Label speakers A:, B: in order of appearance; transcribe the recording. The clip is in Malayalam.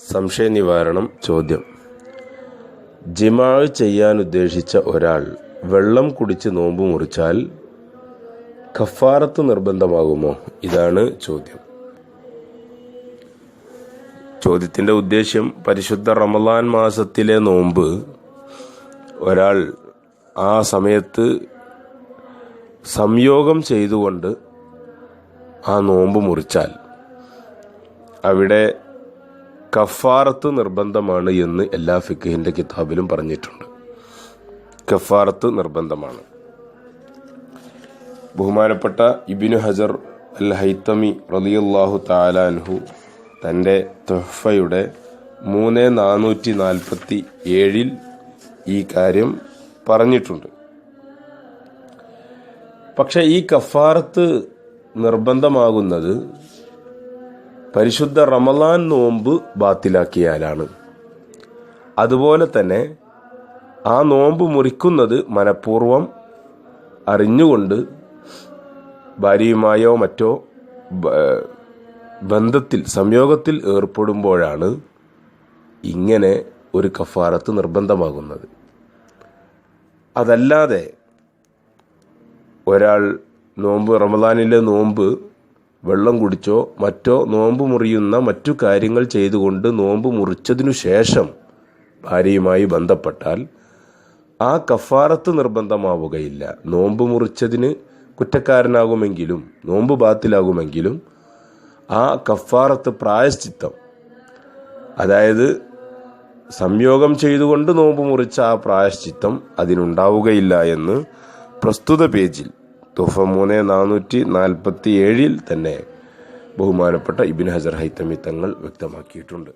A: സംശയ നിവാരണം ചോദ്യം. ജിമാഅ് ചെയ്യാൻ ഉദ്ദേശിച്ച ഒരാൾ വെള്ളം കുടിച്ച് നോമ്പ് മുറിച്ചാൽ കഫാറത്ത് നിർബന്ധമാകുമോ? ഇതാണ് ചോദ്യം. ചോദ്യത്തിൻ്റെ ഉദ്ദേശ്യം, പരിശുദ്ധ റമളാൻ മാസത്തിലെ നോമ്പ് ഒരാൾ ആ സമയത്ത് സംയോഗം ചെയ്തുകൊണ്ട് ആ നോമ്പ് മുറിച്ചാൽ അവിടെ കഫാറത്ത് നിർബന്ധമാണ് എന്ന് എല്ലാ ഫിഖ്ഹിന്റെ കിതാബിലും പറഞ്ഞിട്ടുണ്ട്. കഫാറത്ത് നിർബന്ധമാണ്. ബഹുമാനപ്പെട്ട ഇബ്നു ഹജർ അൽ ഹൈതമി റളിയല്ലാഹു തആല അൻഹു തൻ്റെ തുഹ്ഫയുടെ 3447 ഈ കാര്യം പറഞ്ഞിട്ടുണ്ട്. പക്ഷെ ഈ കഫാറത്ത് നിർബന്ധമാകുന്നത് പരിശുദ്ധ റമളാൻ നോമ്പ് ബാത്തിലാക്കിയാലാണ്. അതുപോലെ തന്നെ ആ നോമ്പ് മുറിക്കുന്നത് മനഃപൂർവ്വം അറിഞ്ഞുകൊണ്ട് ഭാര്യയുമായോ മറ്റോ ബന്ധത്തിൽ സംയോഗത്തിൽ ഏർപ്പെടുമ്പോഴാണ് ഇങ്ങനെ ഒരു കഫാറത്ത് നിർബന്ധമാകുന്നത്. അതല്ലാതെ ഒരാൾ റമളാനിലെ നോമ്പ് വെള്ളം കുടിച്ചോ മറ്റോ നോമ്പ് മുറിയുന്ന മറ്റു കാര്യങ്ങൾ ചെയ്തുകൊണ്ട് നോമ്പ് മുറിച്ചതിനു ശേഷം ഭാര്യയുമായി ബന്ധപ്പെട്ടാൽ ആ കഫാറത്ത് നിർബന്ധമാവുകയില്ല. നോമ്പ് മുറിച്ചതിന് കുറ്റക്കാരനാകുമെങ്കിലും നോമ്പ് ബാത്തിലാകുമെങ്കിലും ആ കഫാറത്ത് പ്രായശ്ചിത്തം, അതായത് സംയോഗം ചെയ്തുകൊണ്ട് നോമ്പ് മുറിച്ച ആ പ്രായശ്ചിത്തം അതിനുണ്ടാവുകയില്ല എന്ന് പ്രസ്തുത പേജിൽ തുഹ്ഫ 3447 തന്നെ ബഹുമാനപ്പെട്ട ഇബ്നു ഹജർ ഹൈതമി തങ്ങൾ വ്യക്തമാക്കിയിട്ടുണ്ട്.